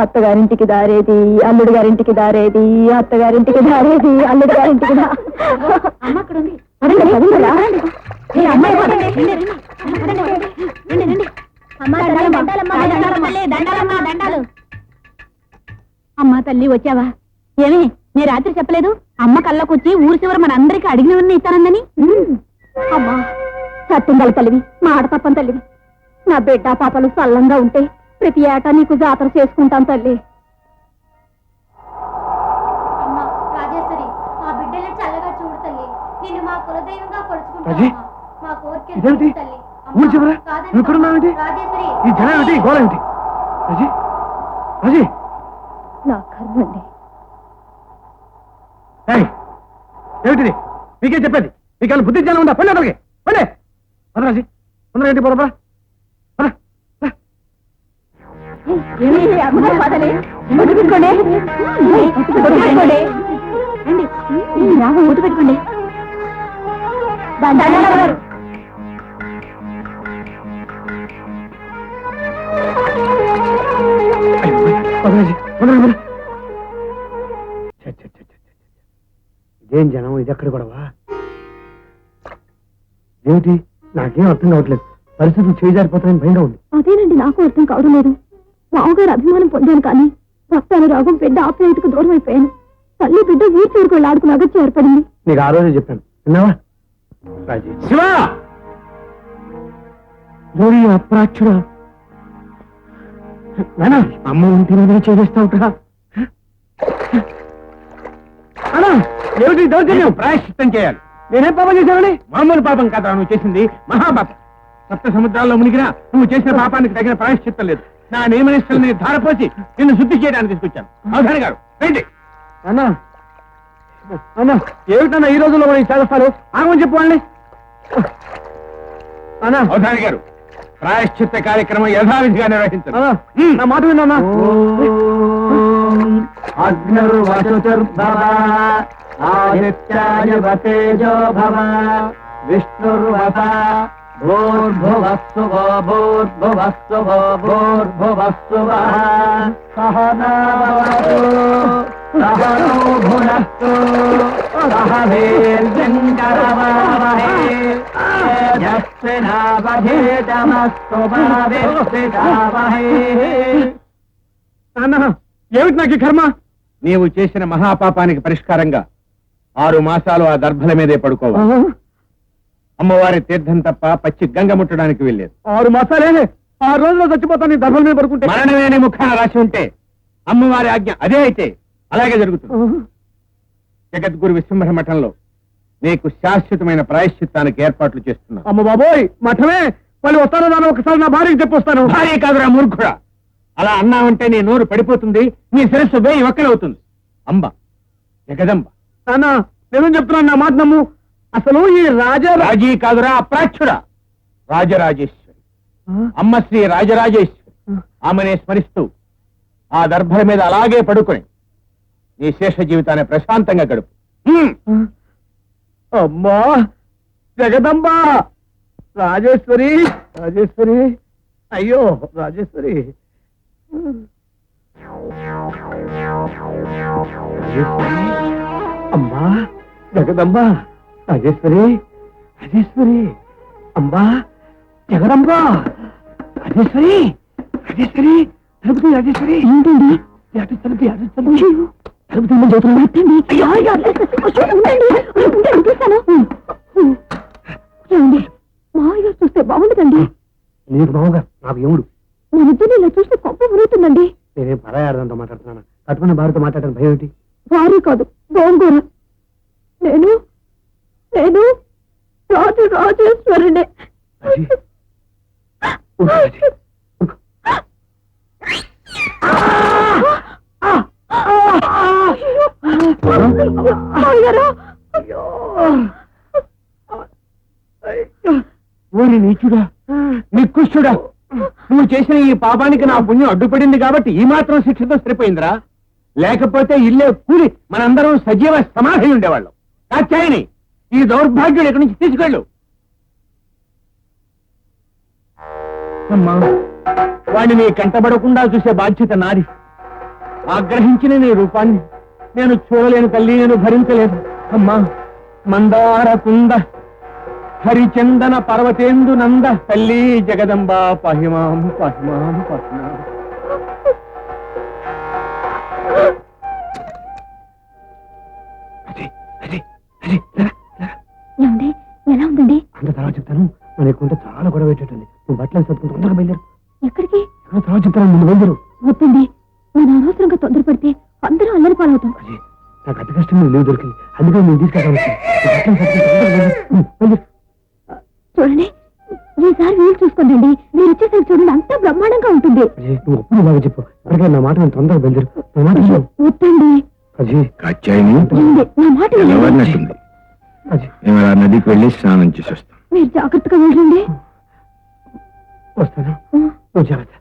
అత్తగారింటికి దారేది అల్లుడి గారింటికి దారేది, అత్తగారింటికి దారేది అల్లుడి గారింటికి అమ్మ అక్కడ ఉంది. అమ్మా తల్లి వచ్చావా? ఏమి నీ రాత్రి చెప్పలేదు? అమ్మ కళ్ళకొచ్చి ఊరి చివర మనందరికీ అడిగినవన్నీ ఇస్తానందని. అమ్మా సత్యంగల తల్లివి, మాట తప్పని తల్లివి. నా బిడ్డ పాపలు సల్లంగా ఉంటే ప్రతి ఏటా నీకు జాతర చేసుకుంటాను తల్లి. రాజేశ్వరి, మా బిడ్డల్ని చల్లగా చూడు తల్లి. నిన్ను మా కులదైవంగా కొలుచుకుంటాను. మా కోరిక తల్లి. నా కర్మండి. ఏమిటిది? మీకేం చెప్పేది? మీకు బుద్ధి జ్ఞానం ఉందా? పండి అతనికి పండి రాజీ తొందరగా ఏంటి పోరా. ఒట్టు పెట్టుకోండి. ఇదేం జనం, ఇది ఎక్కడ గొడవ? ఏమిటి? నాకేం అర్థం కావట్లేదు. పరిస్థితులు చేజారిపోతాయని భయంగా ఉంది. అదేనండి నాకు అర్థం కావడం లేదు. మామగారు అభిమానం పొందాను కానీ భక్తాను రాగం బిడ్డ ఆప్యాయతకు దూరం అయిపోయాను. తల్లి బిడ్డ ఊరి చూరుకోళ్ళు ఆడుకున్నాగా చేర్పడింది. నీకు ఆ రోజే చెప్పాను, విన్నావా? రాజీ శివా అప్రాచుడా నానా అమ్మ ఉంటే చేస్తావుట్రా. అన్నా ఏమిటి దౌర్జన్యం? ప్రాయశ్చిత్తం చేయాలి. నేనేం పాపం చేశానని? మామూలు పాపం కాదా నువ్వు చేసింది, మహాపాపం. సప్త సముద్రాల్లో మునిగినా నువ్వు చేసిన పాపానికి తగిన ప్రాయశ్చిత్తం లేదు. నా నియమనిష్టల్ని ధారపోసి నిన్ను శుద్ధి చేయడానికి తీసుకొచ్చాను. అవధాని గారు రండి. అన్నా అన్నా ఏమిటన్నా ఈ రోజుల్లో కూడా చేస్తారు? ఆగమని చెప్పండి. అన్నా అవధాని గారు, ప్రాయశ్చిత్త కార్యక్రమం యథావిధిగా నిర్వహించారు. నా మాట విన్నా? ఆదిత్యాయవతేజో భవ విష్ణుర్వత భూర్భువస్సు భూర్భువస్సు భూర్భువస్సు సహనావతు సహనో భునస్తు సహ వీర్యంకరవావహే తేజస్వినావధీతమస్తు మా విద్విషావహే. ఏమిటి నాకు కర్మ? నీవు చేసిన మహాపాపానికి పరిష్కారంగా 6 మాసాలు ఆ దర్భల మీదే పడుకోవాలి. అమ్మవారి తీర్థం తప్ప పచ్చి గంగ ముట్టడానికి వెళ్ళేది. 6 మాసాలే? 6 రోజుల్లో చచ్చిపోతాను దర్భల మీద పడుకుంటే. మరణమేని ముఖాన రాసి ఉంటే అమ్మవారి ఆజ్ఞ అదే అయితే అలాగే జరుగుతుంది. జగద్గురు విశ్వంభర మఠంలో నీకు శాశ్వతమైన ప్రాయశ్చిత్తానికి ఏర్పాట్లు చేస్తున్నా. అమ్మ బాబోయ్, మఠమే వాళ్ళు వస్తారో దాని ఒకసారి నా భార్యకి చెప్పొస్తాను. భార్య కాదురా మూర్ఖుడా, అలా అన్నావంటే నీ నోరు పడిపోతుంది, నీ శిరస్సు వేయి ఒక్కలవుతుంది. అంబ జగదంబ. నాన్న నేను చెప్తున్నాను, నా మాట నమ్ము. అసలు ఈ రాజీ కాదురా అప్రాచ్యుడా, రాజరాజేశ్వరి అమ్మ శ్రీ రాజరాజేశ్వరి. ఆమెనే స్మరిస్తూ ఆ దర్భల మీద అలాగే పడుకొని నీ శేష జీవితాన్ని ప్రశాంతంగా గడుపు. అమ్మా జగదంబ, రాజేశ్వరి రాజేశ్వరి, అయ్యో రాజేశ్వరి. అమ్మా జగదంబ, రాజేశ్వరి రాజేశ్వరి, అంబా జగదంబ, రాజేశ్వరి రాజేశ్వరి, తలుపుతి రాజేశ్వరి. ఏంటండి తలుపుతి తలుపుతి చదువుతున్నాండి. మామయ్య చూస్తే బాగుండదండి. నీకు బాగుగా నాకు ఎముడు. మనిద్దరిని ఇలా చూస్తే గొప్ప మురుగుతుందండి. నేనేం పరాయార్థంతో మాట్లాడుతున్నాను. కట్టుకున్న భార్యతో మాట్లాడడం భయం ఏంటి? భార్య కాదు, గోంగూర. నేను నేను రాజేశ్వరుడే. ఓరి నీచుడా, నికృష్టుడా, నువ్వు చేసిన ఈ పాపానికి నా పుణ్యం అడ్డుపడింది కాబట్టి ఈ మాత్రం శిక్షతో సరిపోయిందిరా. లేకపోతే ఇల్లే కూలి మనందరం సజీవ సమాధి ఉండేవాళ్ళం. కాచాయని ఈ దౌర్భాగ్యుడు ఇక్కడి నుంచి తీసుకెళ్ళు. అమ్మా వాడిని నీ కంటబడకుండా చూసే బాధ్యత నాది. ఆగ్రహించిన నీ రూపాన్ని నేను చూడలేను తల్లి, నేను భరించలేను. అమ్మా మందార కుంద హరిచందన పర్వతేందు నంద తల్లి జగదంబ పాహిమాం పాహిమాం పాహిమాం. ఏమండి ఎలా ఉందండి? అంత తర్వాత చెప్తాను. మన ఎక్కువ చాలా గొడవ పెట్టేటండి. నువ్వు బట్టలు సర్దుకుంటూ తొందరగా బయలుదేరు. ఎక్కడికి? తర్వాత చెప్తాను, ముందు బయలుదేరు. వద్దండి, నేను అనవసరంగా తొందరపడితే అందరూ అల్లరి పాలవుతాం. నాకు అతి కష్టం లీవ్ దొరికింది, అందుకని నేను తీసుకెళ్ళాను. చూడండి, ఈసారి వీలు చూసుకోండి. మీరు వచ్చేసరికి చూడండి, అంతా బ్రహ్మాండంగా ఉంటుంది. నువ్వు ఒప్పుడు బాగా చెప్పు. ఇప్పటికే నా మాట నేను తొందరగా బయలుదేరు. నా మాట విను. వద్దండి, ఏమండి? నా మాట వినండి. మేము అలా నదికి వెళ్ళి స్నానం చేసి వస్తాం. మీరు జాగ్రత్తగా వెళ్ళండి. వస్తాను. నువ్వు జాగ్రత్త.